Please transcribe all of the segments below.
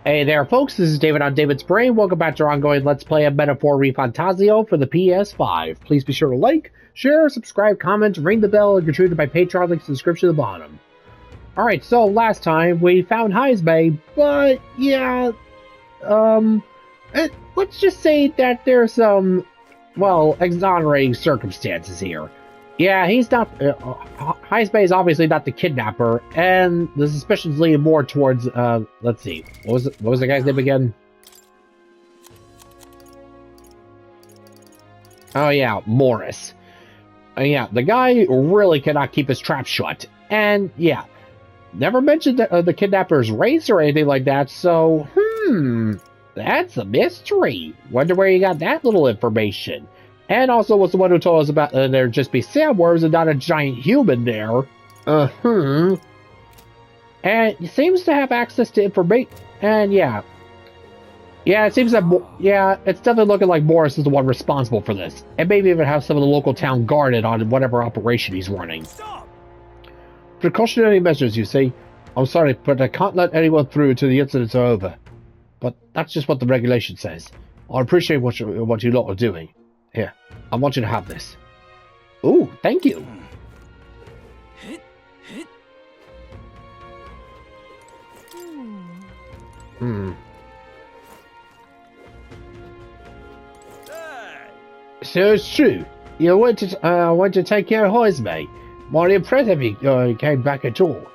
Hey there, folks. This is David on David's Brain. Welcome back to our ongoing Let's Play of Metaphor ReFantazio for the PS5. Please be sure to like, share, subscribe, comment, ring the bell, and contribute to my Patreon links in the description at the bottom. Alright, so last time we found Heismay, but yeah, let's just say that there's some, well, exonerating circumstances here. Yeah, he's not, Heismay is obviously not the kidnapper, and the suspicions lean more towards, let's see, what was the guy's name again? Oh yeah, Moris. Yeah, the guy really cannot keep his trap shut, and yeah, never mentioned the kidnapper's race or anything like that, so, that's a mystery. Wonder where you got that little information. And also was the one who told us about there'd just be sandworms and not a giant human there. And he seems to have access to information. And yeah. Yeah, it seems that, it's definitely looking like Moris is the one responsible for this. And maybe even have some of the local town guarded on whatever operation he's running. Stop! Precautionary measures, you see. I'm sorry, but I can't let anyone through until the incidents are over. But that's just what the regulation says. I appreciate what you lot are doing. Here, I want you to have this. Ooh, thank you. So it's true. You went to take care of Heismay. Mighty impressed if he came back at all.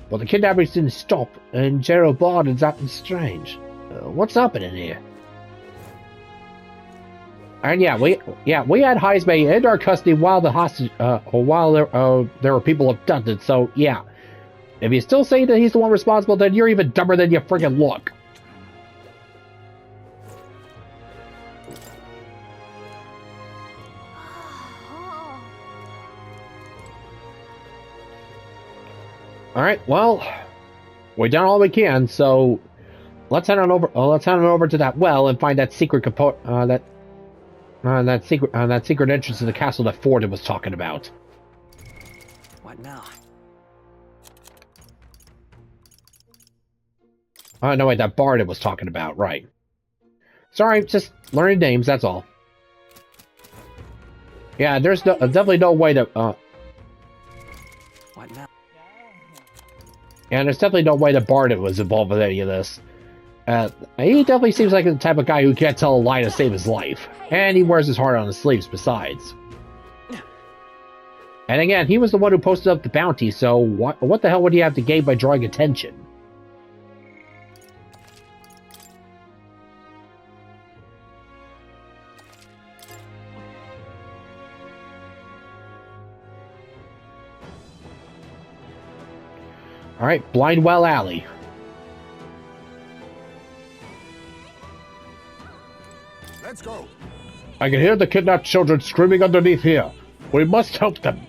But the kidnappings didn't stop, and Gerald Barden's acting strange. What's happening here? And yeah, we had Heismay in our custody while the hostage, while there were people abducted. So yeah, if you still say that he's the one responsible, then you're even dumber than you friggin' look. All right, well, we've done all we can, so let's head on over. Let's head on over to that well and find that secret component. That secret entrance to the castle that Ford was talking about. What now? Oh no, wait, that Bard was talking about, right? Sorry, just learning names. That's all. Yeah, there's definitely no way to. What now? Yeah, there's definitely no way that Bard was involved with any of this. He definitely seems like the type of guy who can't tell a lie to save his life. And he wears his heart on his sleeves besides. And again, he was the one who posted up the bounty, so what the hell would he have to gain by drawing attention? Alright, Blindwell Alley. Let's go. I can hear the kidnapped children screaming underneath here. We must help them.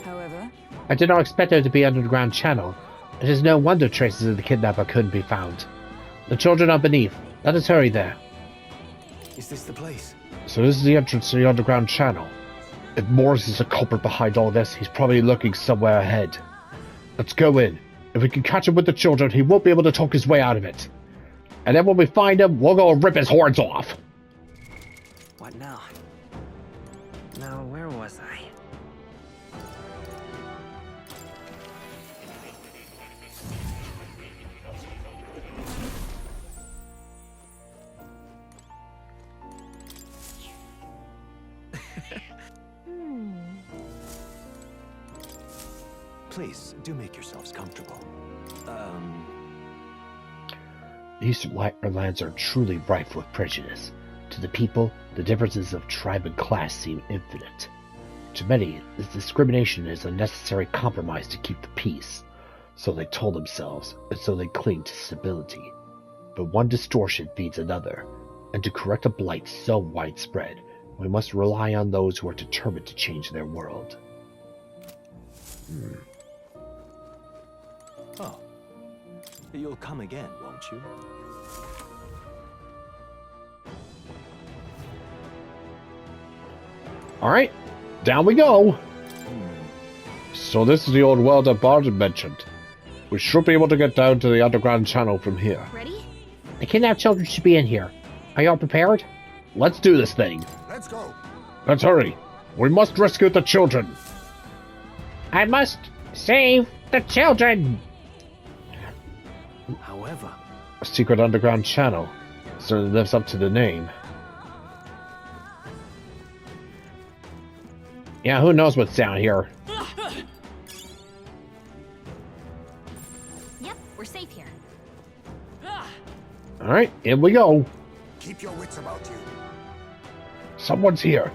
However, I did not expect there to be an underground channel. It is no wonder traces of the kidnapper couldn't be found. The children are beneath. Let us hurry there. Is this the place? So this is the entrance to the underground channel. If Moris is the culprit behind all this, he's probably looking somewhere ahead. Let's go in. If we can catch him with the children, he won't be able to talk his way out of it. And then when we find him, we'll go and rip his horns off. what now? Now, where was I? Please, do make yourselves comfortable. These lands are truly rife with prejudice. To the people, the differences of tribe and class seem infinite. To many, this discrimination is a necessary compromise to keep the peace. So they told themselves, and so they cling to stability. But one distortion feeds another, and to correct a blight so widespread, we must rely on those who are determined to change their world. Oh. You'll come again, won't you? Alright, down we go! So this is the old well that Barton mentioned. We should be able to get down to the underground channel from here. Ready? The kidnapped children should be in here. Are you all prepared? Let's do this thing. Let's go. Let's hurry. We must rescue the children. I must save the children. However, A secret underground channel. Certainly lives up to the name. Yeah, who knows what's down here? Yep, we're safe here. Alright, here we go. keep your wits about you. Someone's here.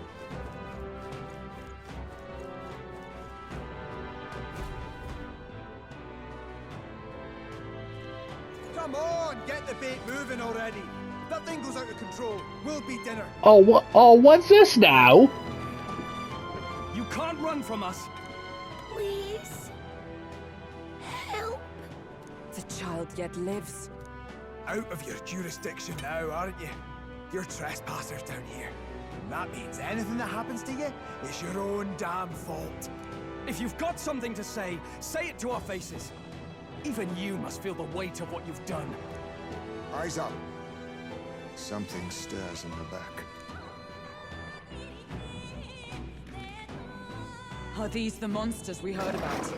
Come on, get the bait moving already. If that thing goes out of control, we'll be dinner. Oh, what's this now? You can't run from us. Please. Help. The child yet lives. Out of your jurisdiction now, aren't you? You're trespassers down here. And that means anything that happens to you is your own damn fault. If you've got something to say it to our faces. Even you must feel the weight of what you've done. Eyes up. Something stirs in the back. Are these the monsters we heard about?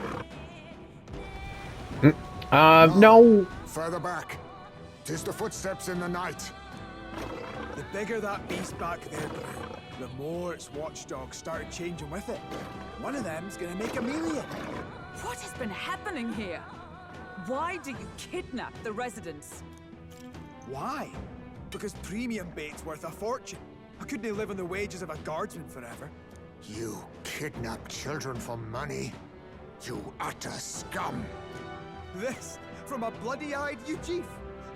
No. Further back. 'Tis the footsteps in the night. The bigger that beast back there grew, the more its watchdogs started changing with it. One of them's gonna make a meal of you. What has been happening here? Why do you kidnap the residents? Why? Because premium bait's worth a fortune. I couldn't live on the wages of a guardsman forever. You kidnap children for money? You utter scum! This from a bloody-eyed Eugene.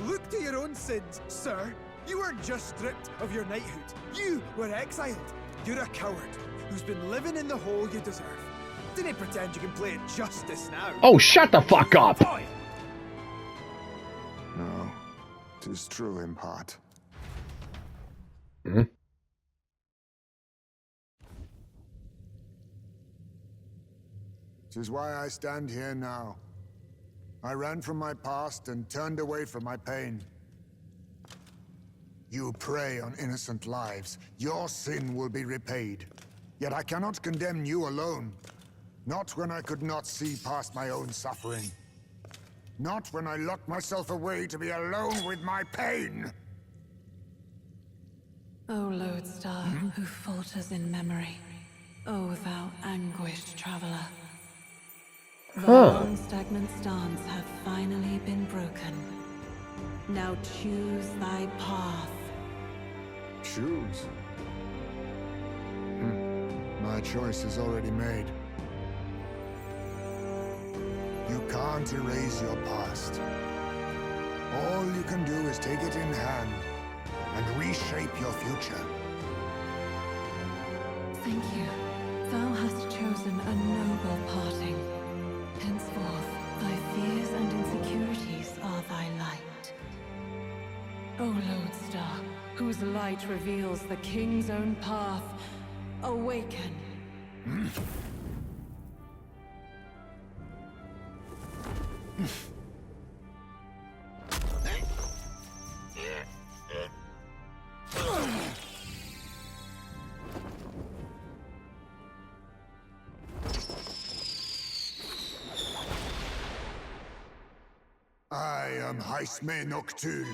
Look to your own sins, sir. You weren't just stripped of your knighthood. You were exiled. You're a coward who's been living in the hole you deserve. Didn't pretend you can play at justice now. Oh, shut the fuck up. Boy! No, 'tis true in part. Hmm? 'Tis why I stand here now. I ran from my past and turned away from my pain. You prey on innocent lives. Your sin will be repaid. Yet I cannot condemn you alone. Not when I could not see past my own suffering. Not when I locked myself away to be alone with my pain. O lodestar, who falters in memory, O thou anguished traveler. The long stagnant stance have finally been broken. Now choose thy path. Choose? My choice is already made. You can't erase your past. All you can do is take it in hand and reshape your future. Thank you. Thou hast chosen a noble parting. Henceforth, thy fears and insecurities are thy light. O lodestar, whose light reveals the king's own path, awaken. I am Heismay Noctul.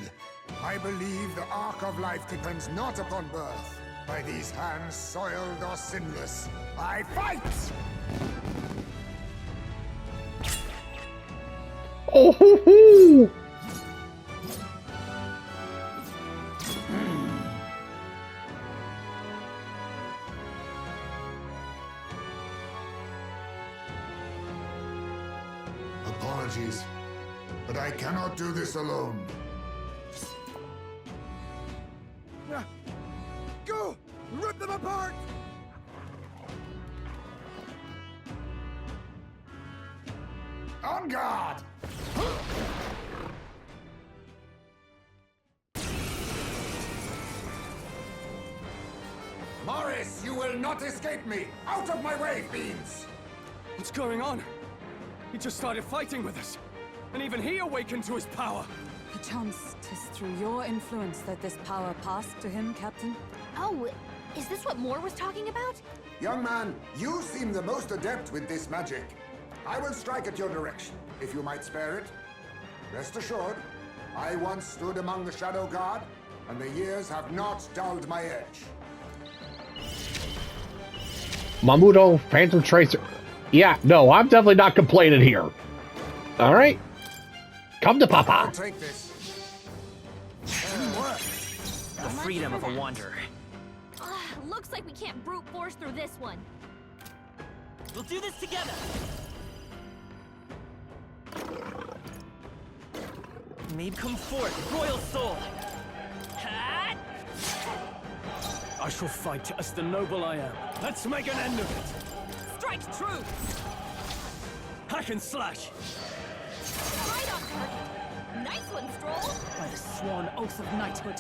I believe the arc of life depends not upon birth. By these hands soiled or sinless, I fight! Oh, hoo, hoo. Apologies, but I cannot do this alone. Go! Rip them apart! On guard! Moris, you will not escape me! Out of my way, fiends! What's going on? He just started fighting with us. And even he awakened to his power. Perchance 'tis through your influence that this power passed to him, Captain? Oh, is this what Moore was talking about? Young man, you seem the most adept with this magic. I will strike at your direction, if you might spare it. Rest assured, I once stood among the Shadow Guard, and the years have not dulled my edge. Mamuto, Phantom Tracer. Yeah, no, I'm definitely not complaining here. All right. Come to Papa. I'll take this. The freedom of a wanderer. Looks like we can't brute force through this one. We'll do this together. Maybe come forth, royal soul. I shall fight as the noble I am. Let's make an end of it. Strike true! Hack and slash. Right on target. Nice one, Stroll. By the sworn oath of knighthood.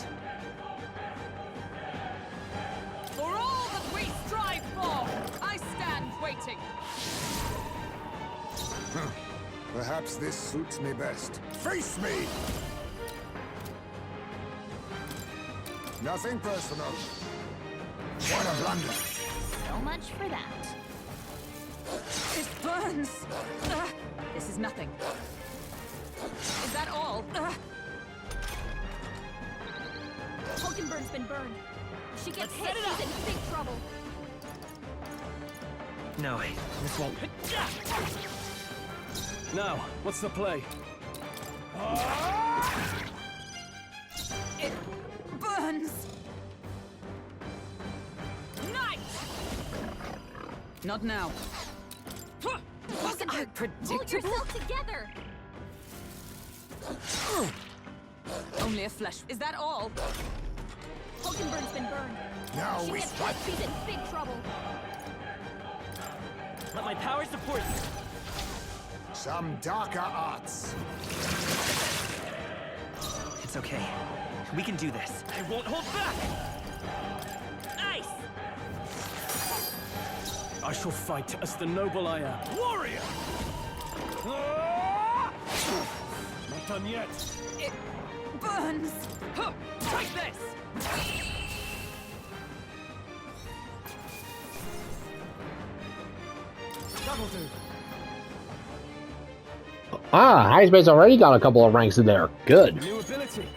For all that we strive for, I stand waiting. Perhaps this suits me best. Face me! Nothing personal. What a blunder. So much for that. It burns! This is nothing. Is that all? Hulkenberg's been burned. If she gets Let's hit, set it up. she's in big trouble. No, this won't. Now, what's the play? It burns! Knight! Not now. Was I Pull predictable? yourself together. Only a flesh. Is that all? Hulkenberg's been burned. Now She we gets strike. hit, she's in big trouble. Let my power support you. Some darker arts. It's okay. We can do this. I won't hold back. Ice! I shall fight as the noble I am. Warrior! Not done yet. It burns! Huh, take this! That'll do. Ah, Heismay's already got a couple of ranks in there. Good. New ability.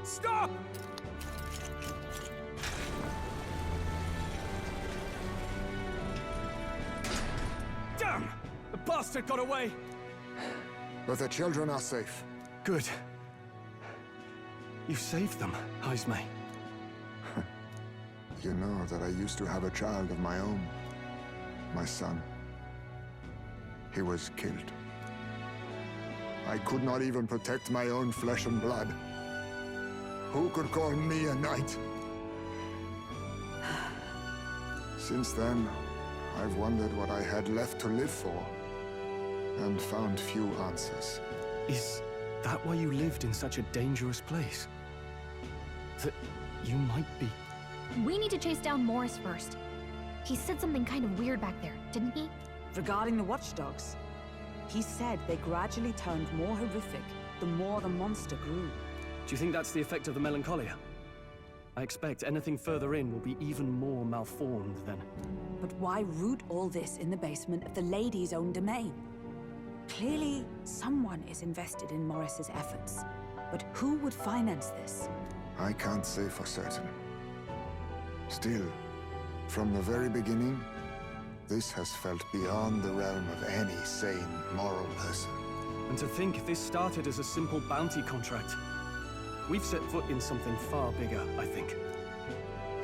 Stop! Damn! The bastard got away! But the children are safe. Good. You saved them, Heismay. You know that I used to have a child of my own. My son. He was killed. I could not even protect my own flesh and blood. Who could call me a knight? Since then, I've wondered what I had left to live for, and found few answers. Is that why you lived in such a dangerous place? That you might be... We need to chase down Moris first. He said something kind of weird back there, didn't he? Regarding the watchdogs, he said they gradually turned more horrific the more the monster grew. Do you think that's the effect of the melancholia? I expect anything further in will be even more malformed then. But why root all this in the basement of the lady's own domain? Clearly, someone is invested in Moris's efforts. But who would finance this? I can't say for certain. Still, from the very beginning, this has felt beyond the realm of any sane, moral person. And to think this started as a simple bounty contract. We've set foot in something far bigger, I think.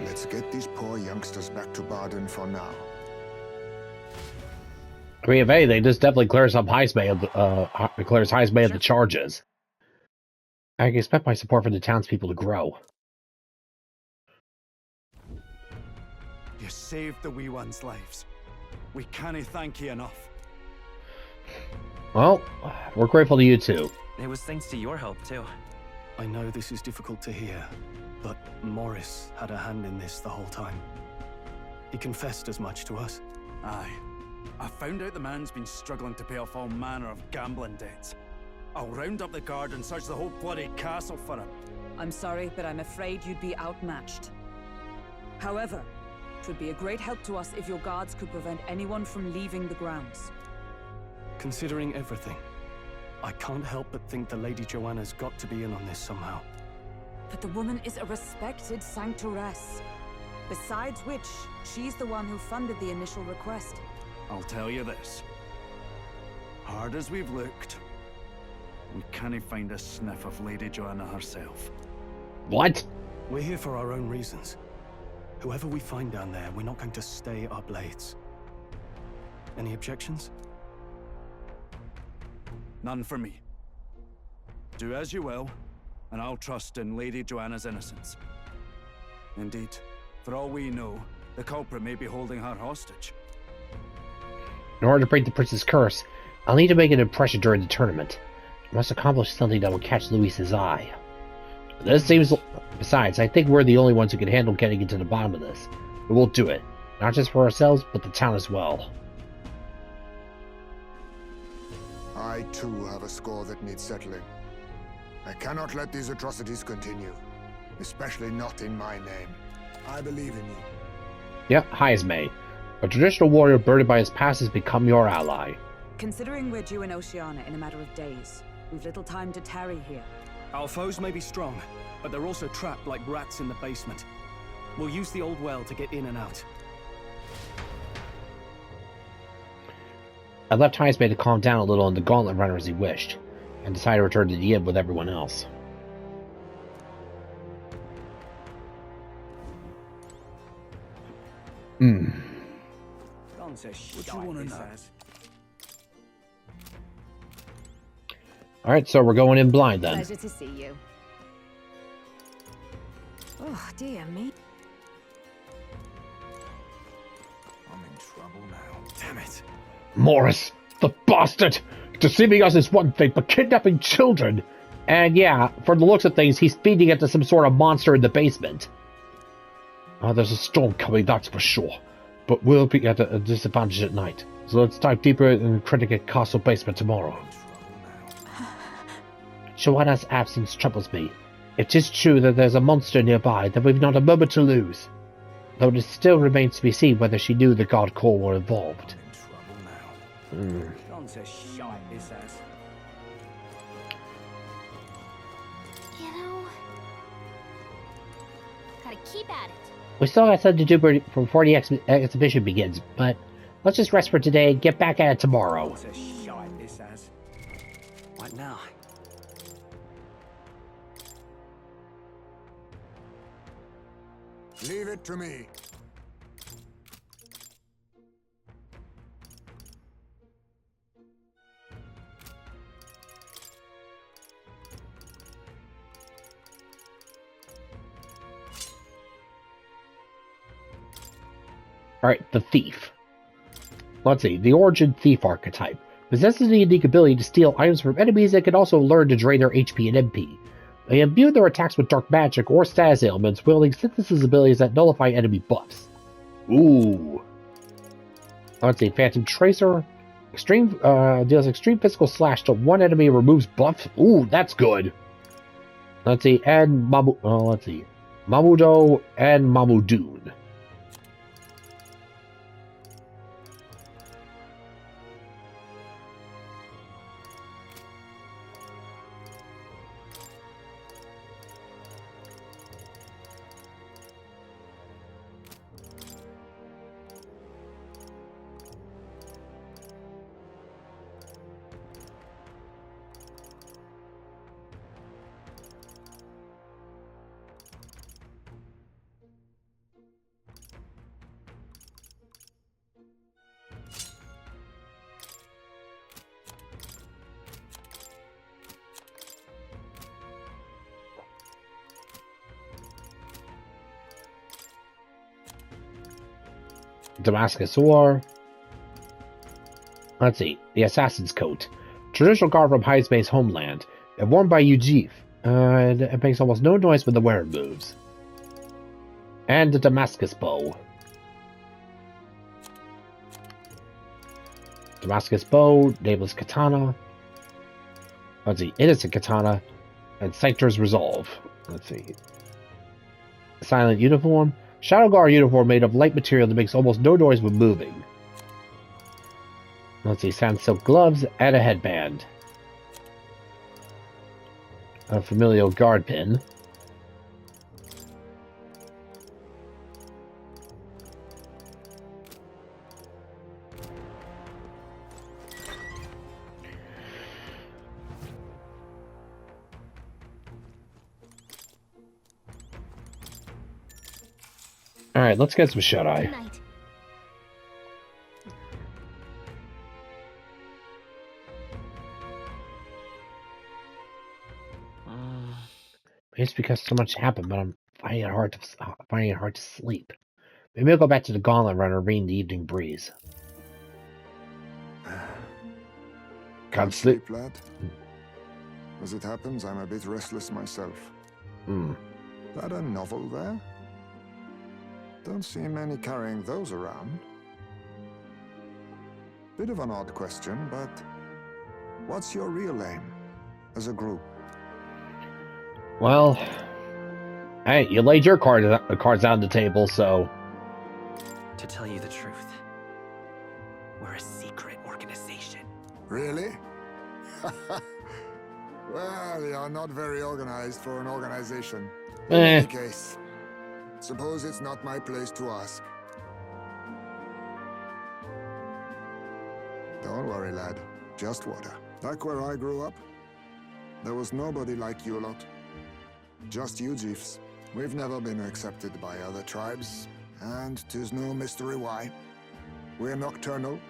Let's get these poor youngsters back to Baden for now. I mean, if anything, this definitely clears up Heismay of the charges. I can expect my support for the townspeople to grow. You saved the wee ones' lives. We can't thank you enough. Well, we're grateful to you too. It was thanks to your help, too. I know this is difficult to hear, But Moris had a hand in this the whole time. He confessed as much to us. Aye. I found out the man's been struggling to pay off all manner of gambling debts. I'll round up the guard and search the whole bloody castle for him. I'm sorry, but I'm afraid you'd be outmatched. However, it would be a great help to us if your guards could prevent anyone from leaving the grounds. Considering everything, I can't help but think the Lady Joanna's got to be in on this somehow. But the woman is a respected sanctoress. Besides which, she's the one who funded the initial request. I'll tell you this. Hard as we've looked, we can't find a sniff of Lady Joanna herself. What? We're here for our own reasons. Whoever we find down there, we're not going to stay up late. Any objections? None for me. Do as you will, and I'll trust in Lady Joanna's innocence. Indeed, for all we know, the culprit may be holding her hostage. In order to break the prince's curse, I'll need to make an impression during the tournament. I must accomplish something that will catch Luis's eye. This seems... Besides, I think we're the only ones who can handle getting into the bottom of this. But we'll do it. Not just for ourselves, but the town as well. I too have a score that needs settling. I cannot let these atrocities continue. Especially not in my name. I believe in you. Yep, Heismay. A traditional warrior burdened by his past has become your ally. Considering we're due in Oceania in a matter of days, we've little time to tarry here. Our foes may be strong, but they're also trapped like rats in the basement. We'll use the old well to get in and out. I left Heismay to calm down a little on the gauntlet runner as he wished, and decided to return to the inn with everyone else. What do you want to know? Alright, so we're going in blind then. Pleasure to see you. Oh, dear me. I'm in trouble now. Damn it. Moris, the bastard! Deceiving us is one thing, but kidnapping children! And yeah, from the looks of things, he's feeding it to some sort of monster in the basement. Oh, there's a storm coming, that's for sure. But we'll be at a disadvantage at night. So let's dive deeper in the Criticate Castle basement tomorrow. Joanna's absence troubles me. It is true that there's a monster nearby, then we've not a moment to lose. Though it still remains to be seen whether she knew the God Corps were involved. Nonsense shite, this ass. You know, gotta keep at it. We still got something to do before the exhibition begins, but let's just rest for today and get back at it tomorrow. Nonsense shite, this ass. What now? Leave it to me. Alright, the Thief. Let's see, the Origin Thief Archetype. Possesses the unique ability to steal items from enemies and can also learn to drain their HP and MP. They imbue their attacks with dark magic or status ailments, wielding synthesis abilities that nullify enemy buffs. Ooh. Let's see, Phantom Tracer. Deals extreme physical slash to one enemy and removes buffs. Ooh, that's good. Let's see, and Mamudo and Mamudoon. Damascus War. Let's see, the Assassin's Coat. Traditional garb from Heismay's homeland, and worn by Ujif. It makes almost no noise when the wearer moves. And the Damascus bow. Damascus bow, nameless katana. Let's see, innocent katana, and Sanctor's resolve. Let's see. Silent uniform. Shadow Guard uniform made of light material that makes almost no noise when moving. Let's see, sand silk gloves and a headband. A familial guard pin. Alright, let's get some shut-eye. Good night. It's because so much happened, but I'm finding it hard to sleep. Maybe I'll go back to the Gauntlet Run and read the evening breeze. Can't sleep, lad. As it happens, I'm a bit restless myself. That a novel there? Don't see many carrying those around. Bit of an odd question, but what's your real aim as a group? Well, hey, you laid your cards out on the table, so... To tell you the truth, we're a secret organization. Really? Well, you're not very organized for an organization. In any case, suppose it's not my place to ask. Don't worry, lad. Just water. Like where I grew up, there was nobody like you lot. Just you, Jeeves. We've never been accepted by other tribes, and 'tis no mystery why. We're nocturnal,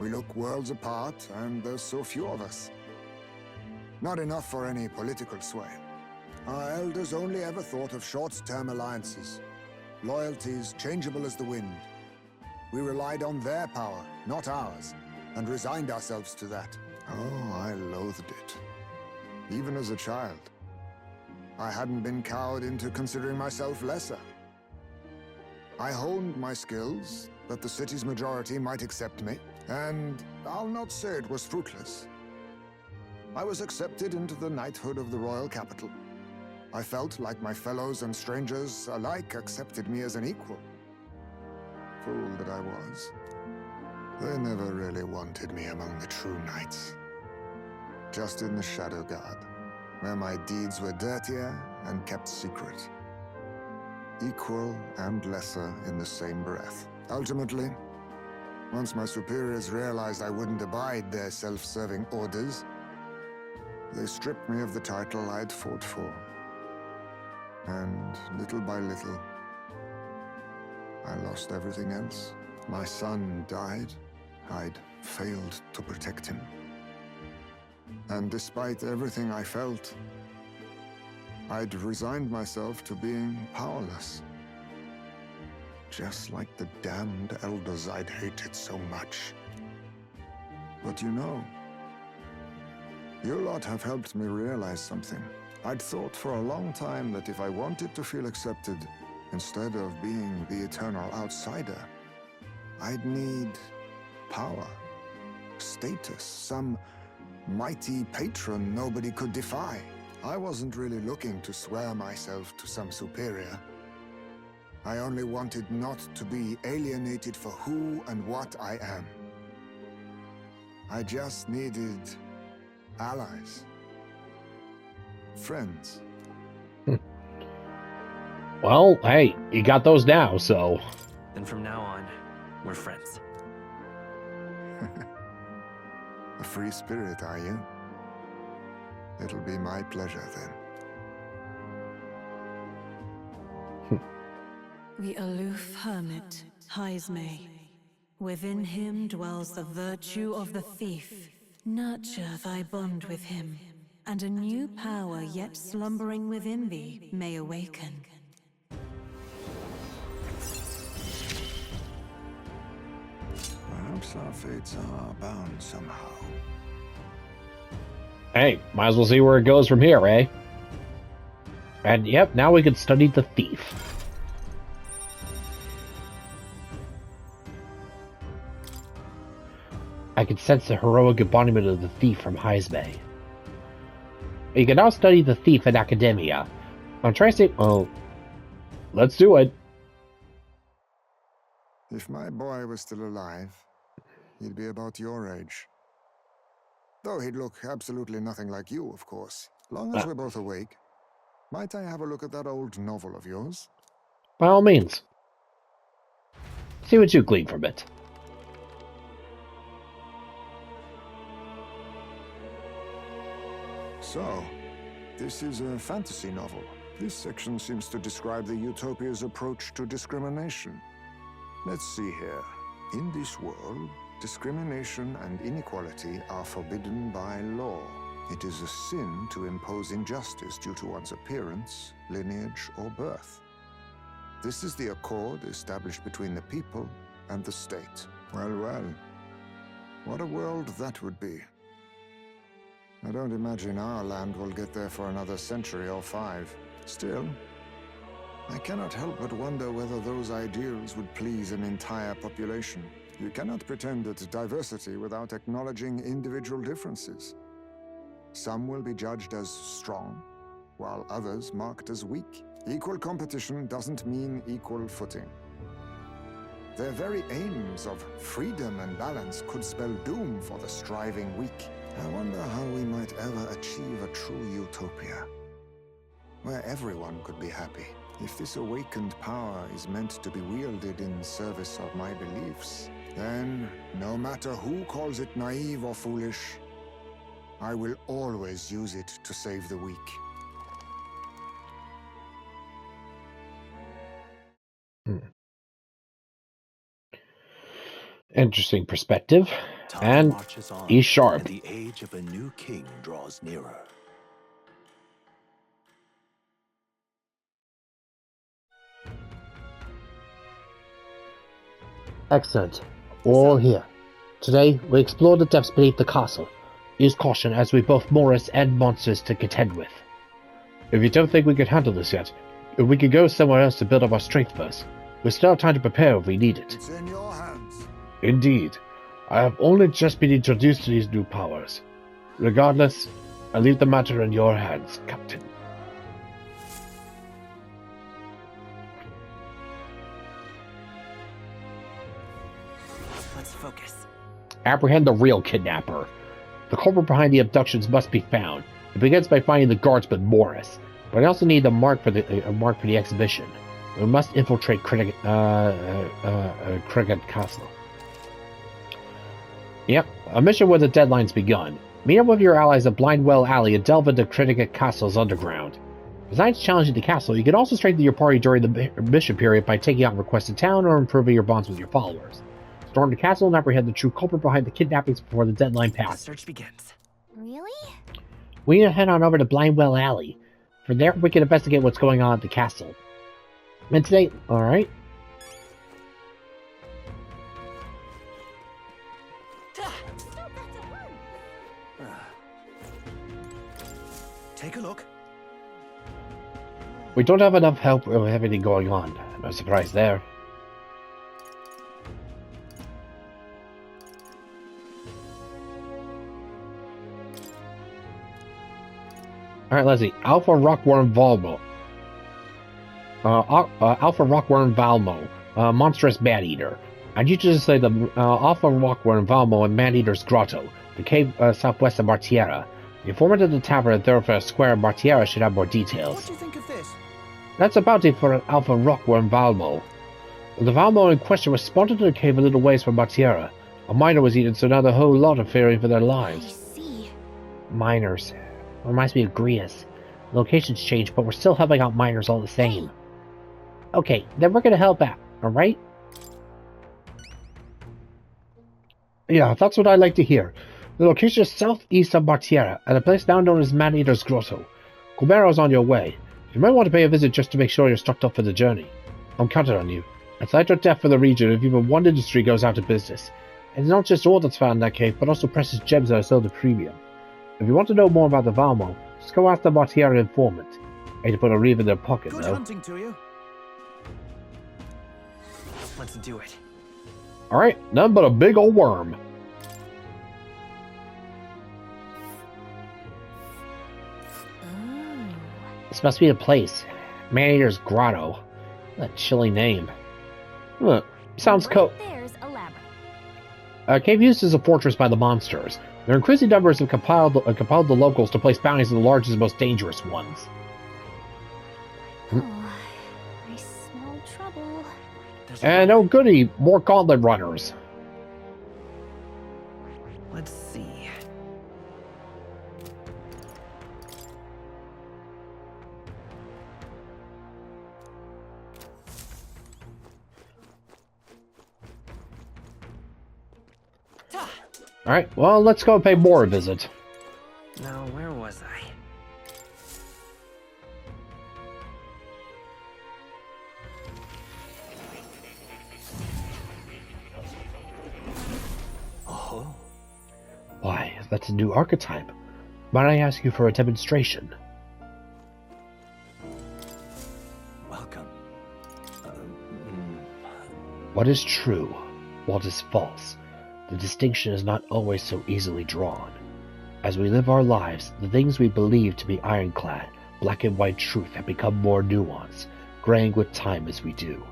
we look worlds apart, and there's so few of us. Not enough for any political sway. Our elders only ever thought of short-term alliances, loyalties changeable as the wind. We relied on their power, not ours, and resigned ourselves to that. Oh, I loathed it. Even as a child. I hadn't been cowed into considering myself lesser. I honed my skills, that the city's majority might accept me, and I'll not say it was fruitless. I was accepted into the knighthood of the royal capital. I felt like my fellows and strangers alike accepted me as an equal. Fool that I was. They never really wanted me among the true knights. Just in the Shadow Guard, where my deeds were dirtier and kept secret. Equal and lesser in the same breath. Ultimately, once my superiors realized I wouldn't abide their self-serving orders, they stripped me of the title I'd fought for. And little by little, I lost everything else. My son died. I'd failed to protect him. And despite everything I felt, I'd resigned myself to being powerless. Just like the damned elders I'd hated so much. But you know, you lot have helped me realize something. I'd thought for a long time that if I wanted to feel accepted, instead of being the eternal outsider, I'd need power, status, some mighty patron nobody could defy. I wasn't really looking to swear myself to some superior. I only wanted not to be alienated for who and what I am. I just needed allies. Friends. Well, hey, you got those now, so... Then from now on, we're friends. A free spirit, are you? It'll be my pleasure, then. The aloof hermit, Heismay. Within him dwells the virtue of the thief. Nurture thy bond with him, and a new power yet slumbering within thee may awaken. Perhaps our fates are bound somehow. Hey, might as well see where it goes from here, eh? And yep, now we can study the thief. I could sense the heroic embodiment of the thief from Heismay. You can now study the thief in academia. I'm trying to say, oh, let's do it. If my boy was still alive, he'd be about your age. Though he'd look absolutely nothing like you, of course. Long as we're both awake. Might I have a look at that old novel of yours? By all means. See what you glean from it. So, this is a fantasy novel. This section seems to describe the Utopia's approach to discrimination. Let's see here. In this world, discrimination and inequality are forbidden by law. It is a sin to impose injustice due to one's appearance, lineage, or birth. This is the accord established between the people and the state. Well, well. What a world that would be. I don't imagine our land will get there for another century or 5. Still, I cannot help but wonder whether those ideals would please an entire population. You cannot pretend at diversity without acknowledging individual differences. Some will be judged as strong, while others marked as weak. Equal competition doesn't mean equal footing. Their very aims of freedom and balance could spell doom for the striving weak. I wonder how we might ever achieve a true utopia, where everyone could be happy. If this awakened power is meant to be wielded in service of my beliefs, then, no matter who calls it naive or foolish, I will always use it to save the weak. Interesting perspective. Time And marches on, he's sharp. and the age of a new king draws nearer. Excellent. All here. Today, we explore the depths beneath the castle. Use caution as we both Moris and monsters to contend with. If you don't think we can handle this yet, we could go somewhere else to build up our strength first. We still have time to prepare if we need it. It's in your hands. Indeed. I have only just been introduced to these new powers. Regardless, I leave the matter in your hands, Captain. Let's focus. Apprehend the real kidnapper. The culprit behind the abductions must be found. It begins by finding the guardsman Moris, but I also need a mark for the exhibition. We must infiltrate Cricket Castle. Yep, a mission where the deadline's begun. Meet up with your allies at Blindwell Alley and delve into Cricket Castle's underground. Besides challenging the castle, you can also strengthen your party during the mission period by taking out requested town or improving your bonds with your followers. Storm the castle and apprehend the true culprit behind the kidnappings before the deadline The passes. search begins. Really? We need to head on over to Blindwell Alley. From there, we can investigate what's going on at the castle. And today, alright. Take a look. We don't have enough help with everything going on. No surprise there. Alright, let's see. Alpha Rockworm Valmo. Alpha Rockworm Valmo. Monstrous Man-Eater. I need you to say the Alpha Rockworm Valmo and Man-Eater's Grotto, the cave southwest of Martiera. The informant of the tavern at Thoroughfare Square in Martiera should have more details. What do you think of this? That's a bounty for Alpha Rockworm Valmo. The Valmo in question was spotted in a cave a little ways from Martiera. A miner was eaten, so now the whole lot are fearing for their I lives. see. Miners. Reminds me of Grius. Locations changed, but we're still helping out miners all the same. Okay, then we're gonna help out, alright? Yeah, that's what I like to hear. The location is southeast of Martiera, at a place now known as Man-Eater's Grotto. Cubero's on your way. You might want to pay a visit just to make sure you're stocked up for the journey. I'm counting on you. It's light or death for the region if even one industry goes out of business. And it's not just ore that's found in that cave, but also precious gems that are sold at premium. If you want to know more about the Valmo, just go ask the Martiera informant. I hate to put a reeve in their pocket, Good though. hunting to you. Let's do it. Alright, none but a big old worm. must be the place. Maneater's Grotto. That chilly name. Huh. Sounds cool. There's a labyrinth. Cave used as a fortress by the monsters. Their increasing numbers have compelled the locals to place bounties on the largest and most dangerous ones. Oh, I smell trouble. And oh goody, more gauntlet runners. Let's see. Alright, well, let's go pay more a visit. Now, where was I? Oh. Why, that's a new archetype. Might I ask you for a demonstration? Welcome. What is true? What is false? The distinction is not always so easily drawn. As we live our lives, the things we believe to be ironclad, black and white truth have become more nuanced, graying with time as we do.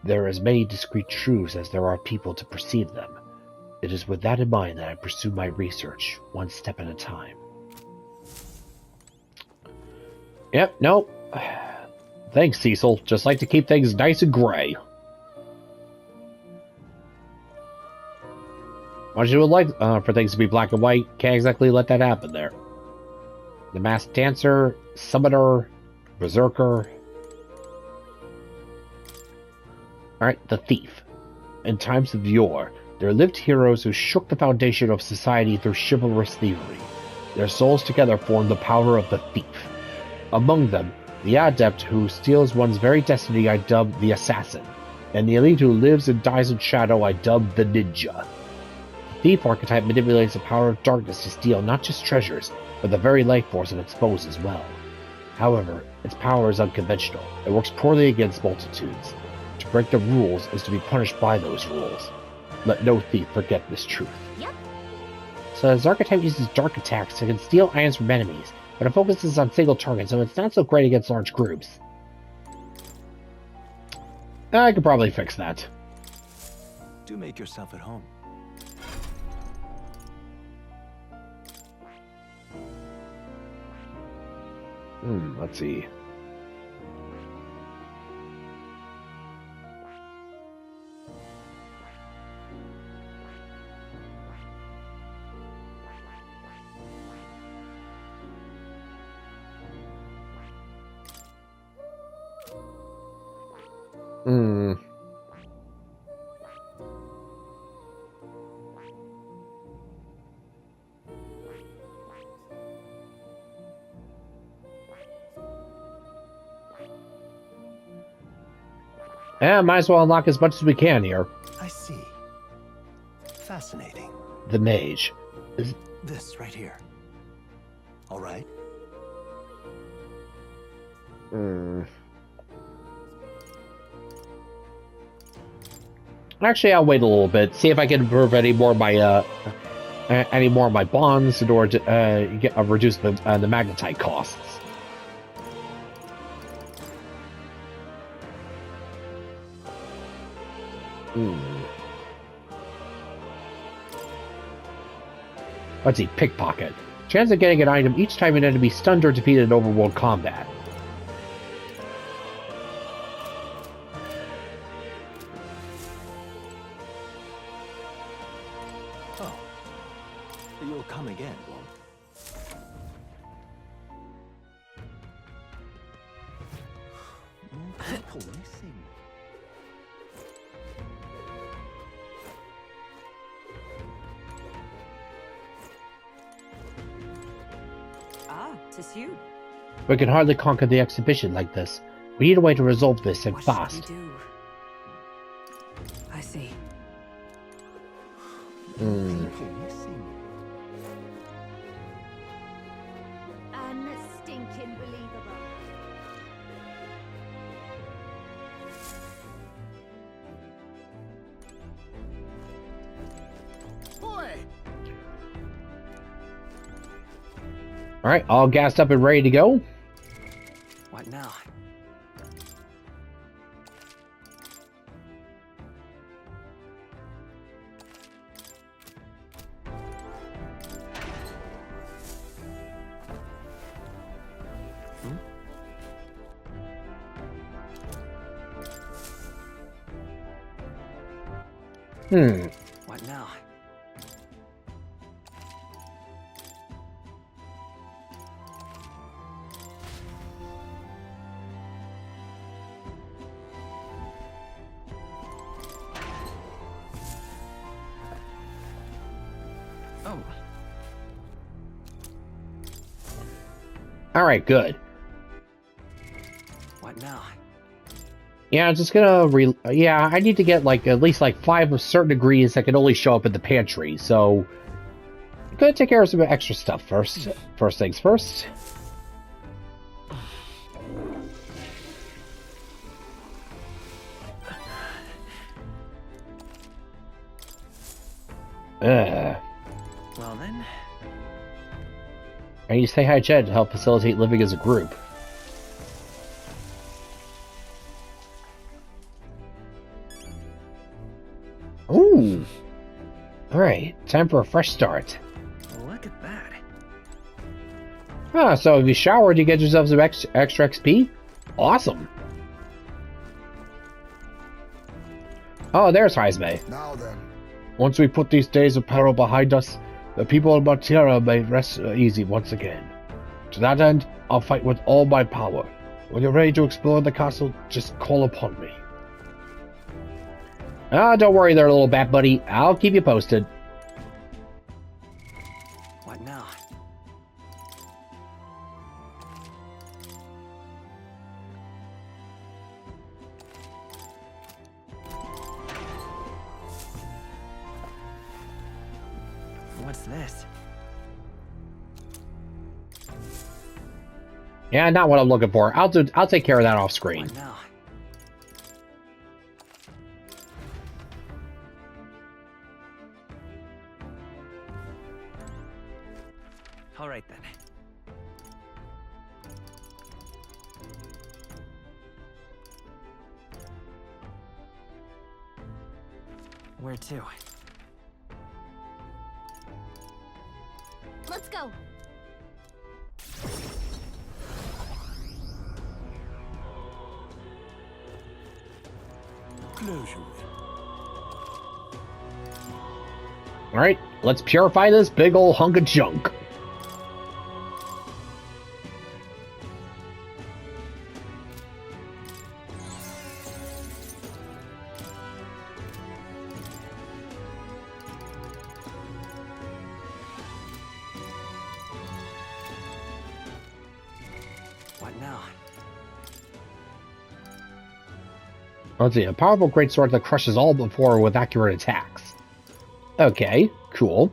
There are as many discrete truths as there are people to perceive them. It is with that in mind that I pursue my research, one step at a time. Yep, nope. Thanks, Cecil. Just like to keep things nice and gray. Much as you would like for things to be black and white, can't exactly let that happen there. The Masked Dancer, Summoner, Berserker. Alright, the Thief. In times of yore, there lived heroes who shook the foundation of society through chivalrous thievery. Their souls together formed the power of the Thief. Among them, the Adept who steals one's very destiny I dubbed the Assassin, and the Elite who lives and dies in shadow I dubbed the Ninja. Thief archetype manipulates the power of darkness to steal not just treasures, but the very life force of its foes as well. However, its power is unconventional. It works poorly against multitudes. To break the rules is to be punished by those rules. Let no thief forget this truth. Yep. So his archetype uses dark attacks. It can steal items from enemies, but it focuses on single targets, so it's not so great against large groups. I could probably fix that. Do make yourself at home. Let's see. Yeah, might as well unlock as much as we can here. I see. Fascinating. The Mage. This right here. All right. Actually, I'll wait a little bit, see if I can improve any more of my bonds in order to reduce the magnetite costs. Let's see, Pickpocket. Chance of getting an item each time an enemy stunned or defeated in overworld combat. Oh. You'll come again. People missing. Tis you. We can hardly conquer the exhibition like this. We need a way to resolve this and What fast. should we do? I see. People missing. Unstinking believable. Alright, all gassed up and ready to go. What now? Oh. Alright, good. What now? Yeah, I'm just gonna yeah, I need to get like at least like 5 of certain ingredients that can only show up in the pantry, so I'm gonna take care of some extra stuff first. First things first. Well then. I need to say hi, Jed, to help facilitate living as a group. Ooh. Alright, time for a fresh start. Look at that. Ah, so if you showered, you get yourself some extra XP? Awesome. Oh, there's Heismay. Now then. Once we put these days of peril behind us, the people of Batira may rest easy once again. To that end, I'll fight with all my power. When you're ready to explore the castle, just call upon me. Ah, don't worry there, little bat buddy. I'll keep you posted. What now? What's this? Yeah, not what I'm looking for. I'll take care of that off screen. What now? All right then. Where to? Let's go. Alright, let's purify this big ol' hunk of junk. What now? Let's see, a powerful greatsword that crushes all before with accurate attacks. Okay, cool.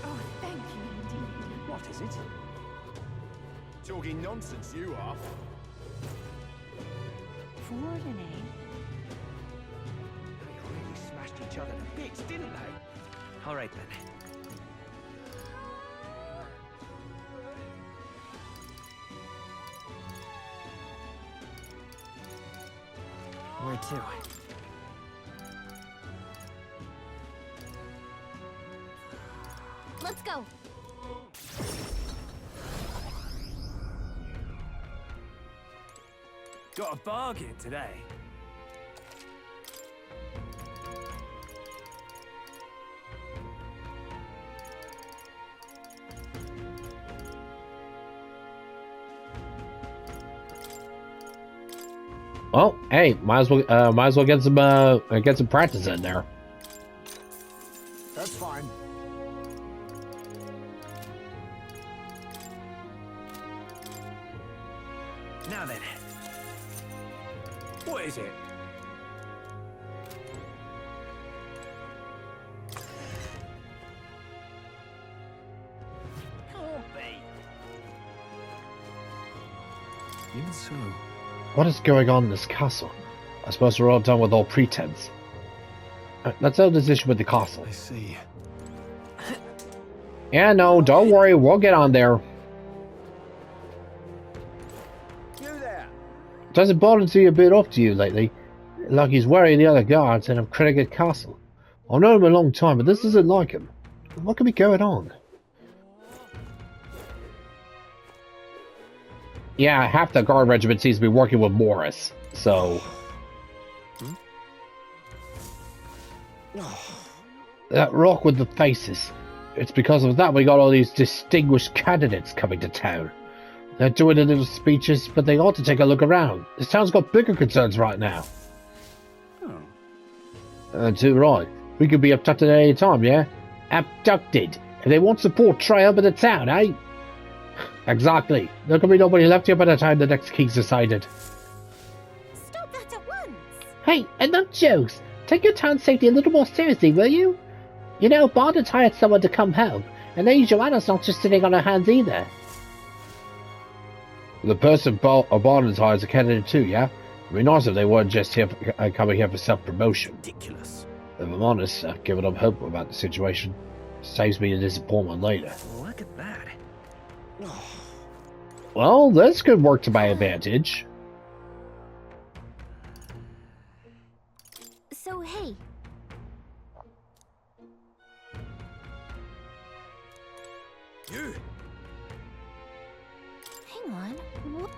Oh, thank you indeed. What is it? Talking nonsense, you are. Warden, eh? They really smashed each other to bits, didn't they? All right then. Where to? Let's go. Got a bargain today. Well, hey, might as well get some practice in there. That's fine. Now then. What is it? Can't be. Even so. What is going on in this castle? I suppose we're all done with all pretense. Let's settle this issue with the castle. I see. Yeah, no, don't worry, we'll get on there. Doesn't Barnsley a bit off to you lately? Like he's worrying the other guards in Cricket Castle. I've known him a long time, but this isn't like him. What could be going on? Yeah, half the guard regiment seems to be working with Moris, so... That rock with the faces. It's because of that we got all these distinguished candidates coming to town. They're doing their little speeches, but they ought to take a look around. This town's got bigger concerns right now. Too right. We could be abducted at any time, yeah? Abducted. If they want support, try up in the town, eh? Exactly. There could be nobody left here by the time the next king's decided. Stop that at once! Hey, enough jokes. Take your town safety a little more seriously, will you? You know, Barnard hired someone to come help, and Lady Joanna's not just sitting on her hands either. The person Barnard's hired is a candidate too, yeah? It'd be nice if they weren't just here coming here for self-promotion. Ridiculous. If I'm honest, I've given up hope about the situation. Saves me a disappointment later. Look at that. Well, this could work to my advantage. So, hey. You! Hang on. What?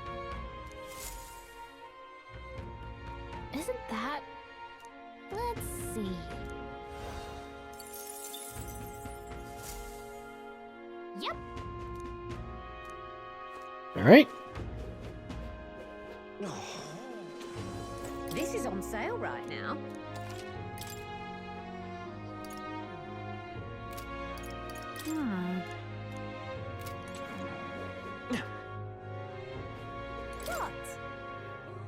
Isn't that... Let's see... Yep. Alright. This is on sale right now. What?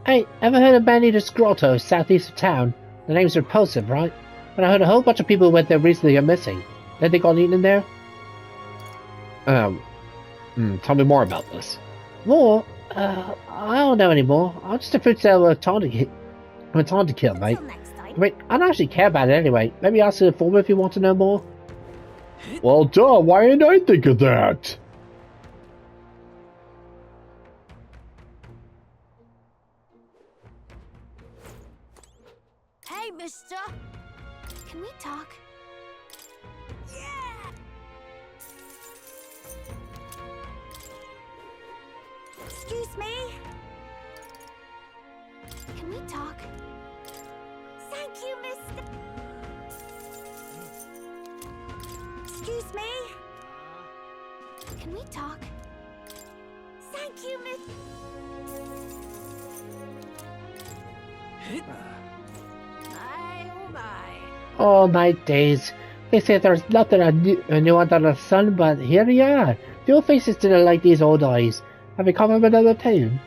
Hey, ever heard of Bandita's Grotto, southeast of town? The name's repulsive, right? But I heard a whole bunch of people who went there recently are missing. Did they got eaten in there? Tell me more about this. More? I don't know anymore. I'm just a food seller with time to kill, mate. Till next time. Wait, I don't actually care about it anyway. Maybe ask the informer if you want to know more. Well, duh, why didn't I think of that? Hey, mister! Can we talk? Yeah! Excuse me? Can we talk? Thank you, mister! Excuse me? Can we talk? Thank you, miss... My, oh my. Oh my days. They say there's nothing new under the sun, but here you are. The old faces didn't like these old eyes. Have you come from another town?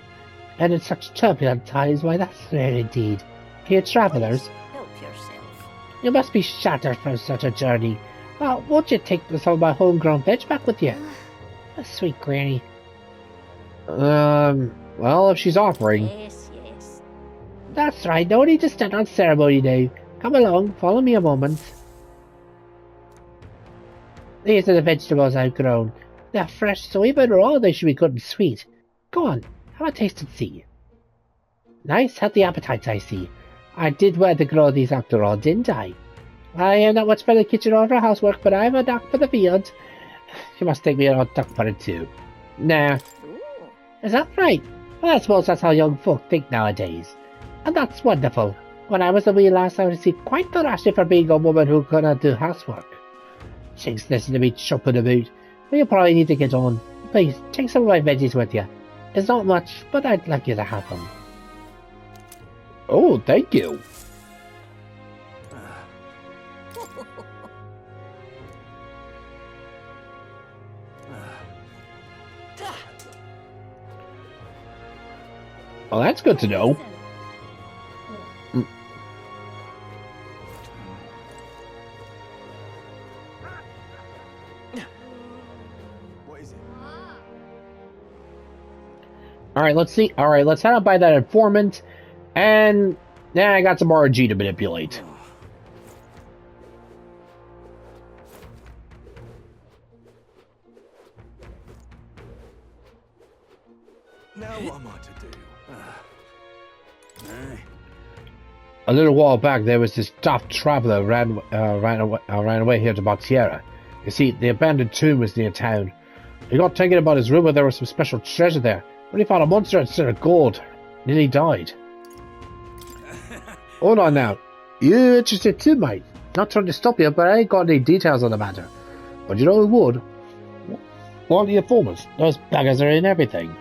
And in such turbulent times, why that's rare indeed. Here travellers, Help yourself. you must be shattered from such a journey. Won't you take some of my homegrown veg back with you? A sweet granny. Well, if she's offering. Yes, yes. That's right, no need to stand on ceremony now. Come along, follow me a moment. These are the vegetables I've grown. They're fresh, so even raw they should be good and sweet. Go on, have a taste and see. Nice, healthy appetites, I see. I did well to grow these after all, didn't I? I am not much for the kitchen or for housework, but I'm a duck for the field. You must think me an odd duck for it too. Nah. Ooh. Is that right? Well, I suppose that's how young folk think nowadays. And that's wonderful. When I was a wee lass, I received quite the ration for being a woman who could not do housework. Jinx, listen to me chopping about. But you probably need to get on. Please, take some of my veggies with you. It's not much, but I'd like you to have them. Oh, thank you. Well, that's good to know. What is it? Alright, let's see. Alright, let's head out by that informant. And then I got some RNG to manipulate. Now what am I to do? A little while back, there was this daft traveler ran away here to Botiera. You see, the abandoned tomb was near town. He got taken about his rumor there was some special treasure there, but he found a monster instead of gold. Nearly died. Hold on now. You interested too, mate? Not trying to stop you, but I ain't got any details on the matter. But you know who would? One of the informers. Those beggars are in everything.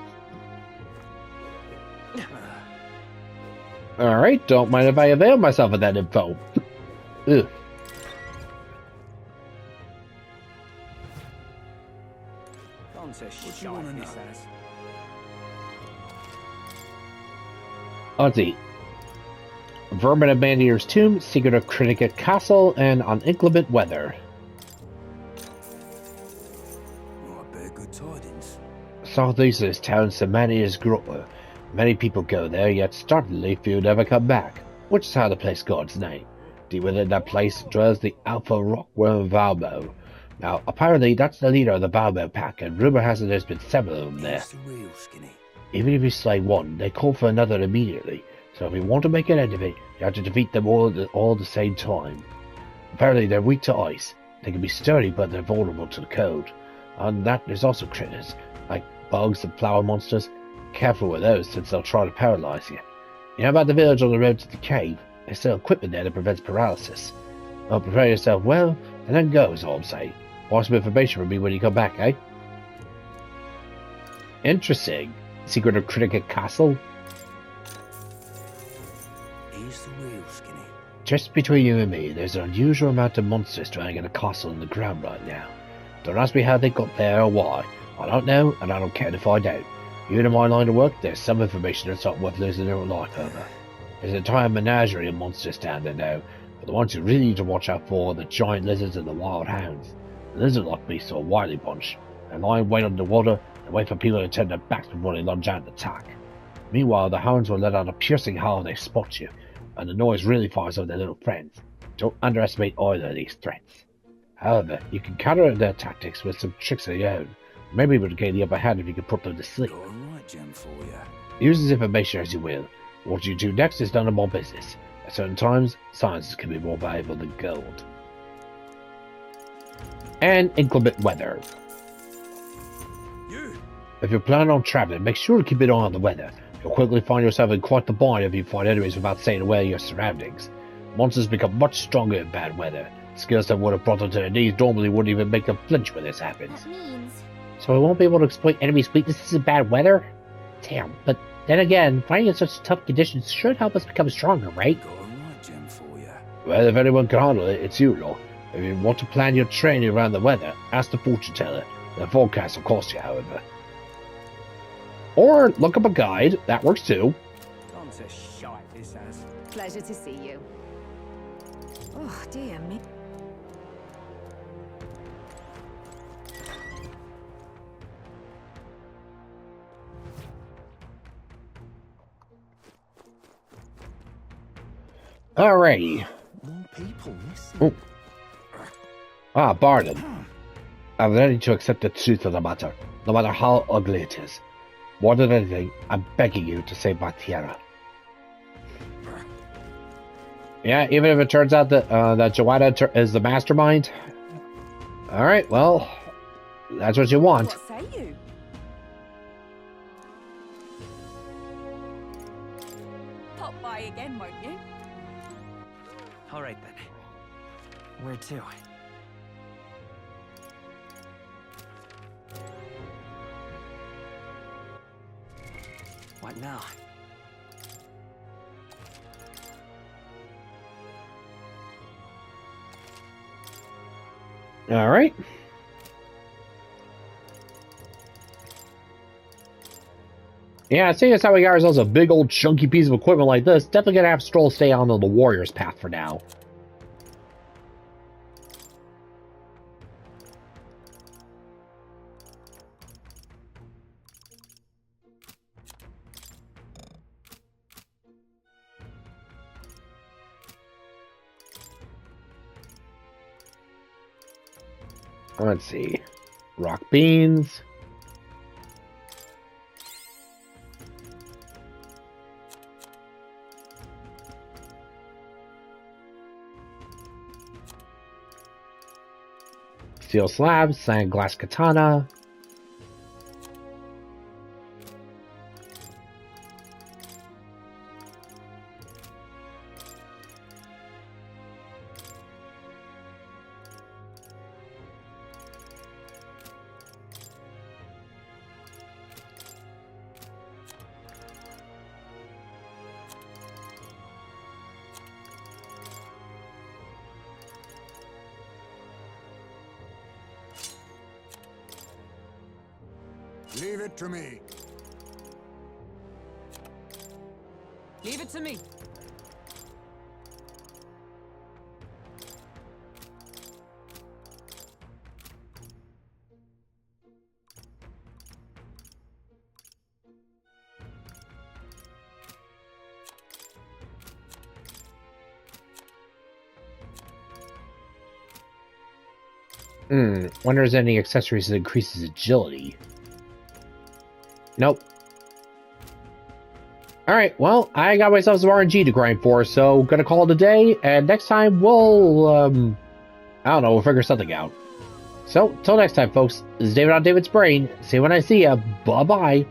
Alright, don't mind if I avail myself of that info. Ugh. What you want to know? Ozzy. Vermin of Mandier's Tomb, Secret of Criticate Castle, and On Inclement Weather. Oh, I bear good tidings. Southeast of this town, Samania's Grotto. Many people go there, yet startlingly few never come back, which is how the place got its name. Deep within that place dwells the Alpha Rockworm Valbo. Now, apparently that's the leader of the Valbo pack, and rumor has it there's been several of them there. He's the real Skinny. Even if you slay one, they call for another immediately, so if you want to make an end of it, you have to defeat them all at the same time. Apparently they're weak to ice. They can be sturdy, but they're vulnerable to the cold. And that there's also critters, like bugs and flower monsters. Careful with those, since they'll try to paralyze you. You know about the village on the road to the cave? There's still equipment there that prevents paralysis. Well, prepare yourself well, and then go, is all I'm saying. Want some information from me when you come back, eh? Interesting. Secret of Criticate Castle? He's the real Skinny. Just between you and me, there's an unusual amount of monsters dwelling in a castle in the ground right now. Don't ask me how they got there or why. I don't know, and I don't care to find out. Even in my line of work, there's some information that's not worth losing your life over. There's an entire menagerie of monsters down there now, but the ones you really need to watch out for are the giant lizards and the wild hounds. The lizard-like beasts are a wily bunch. They lie in wait underwater and wait for people to turn their backs before they lunge out and attack. Meanwhile, the hounds will let out a piercing howl when they spot you, and the noise really fires over their little friends. Don't underestimate either of these threats. However, you can counter their tactics with some tricks of your own. Maybe it would gain the upper hand if you could put them to sleep. Got a right gem for you. Use this information as you will. What you do next is none of my business. At certain times, science can be more valuable than gold. And inclement weather. If you're planning on traveling, make sure to keep an eye on the weather. You'll quickly find yourself in quite the bind if you find enemies without staying aware of your surroundings. Monsters become much stronger in bad weather. Skills that would have brought them to their knees normally wouldn't even make them flinch when this happens. That means... So I won't be able to exploit enemies' weaknesses in bad weather? Damn, but then again, fighting in such tough conditions should help us become stronger, right? Got a right gem for you. Well, if anyone can handle it, it's you, lot. If you want to plan your training around the weather, ask the fortune teller. The forecast will cost you, however. Or look up a guide, that works too. Gone to shite, this has. Pleasure to see you. Oh, dear me. Alrighty. More people missing. Oh. Ah, Barden. I'm ready to accept the truth of the matter, no matter how ugly it is. More than anything, I'm begging you to save my Tierra. Yeah, even if it turns out that that Joanna is the mastermind. Alright, well, that's what you want. What say you? Pop by again, won't you? All right then. Where to? What now? All right. Yeah, seeing as how we got ourselves a big old chunky piece of equipment like this, definitely gonna have Stroll stay on the warrior's path for now. Let's see. Rock beans. Steel slabs, sand glass katana. Leave it to me. Leave it to me. Wonder if there's any accessories that increases agility. Nope. Alright, well, I got myself some RNG to grind for, so gonna call it a day, and next time we'll, I don't know, we'll figure something out. So, till next time, folks, this is David on David's Brain. See you when I see ya. Bye-bye.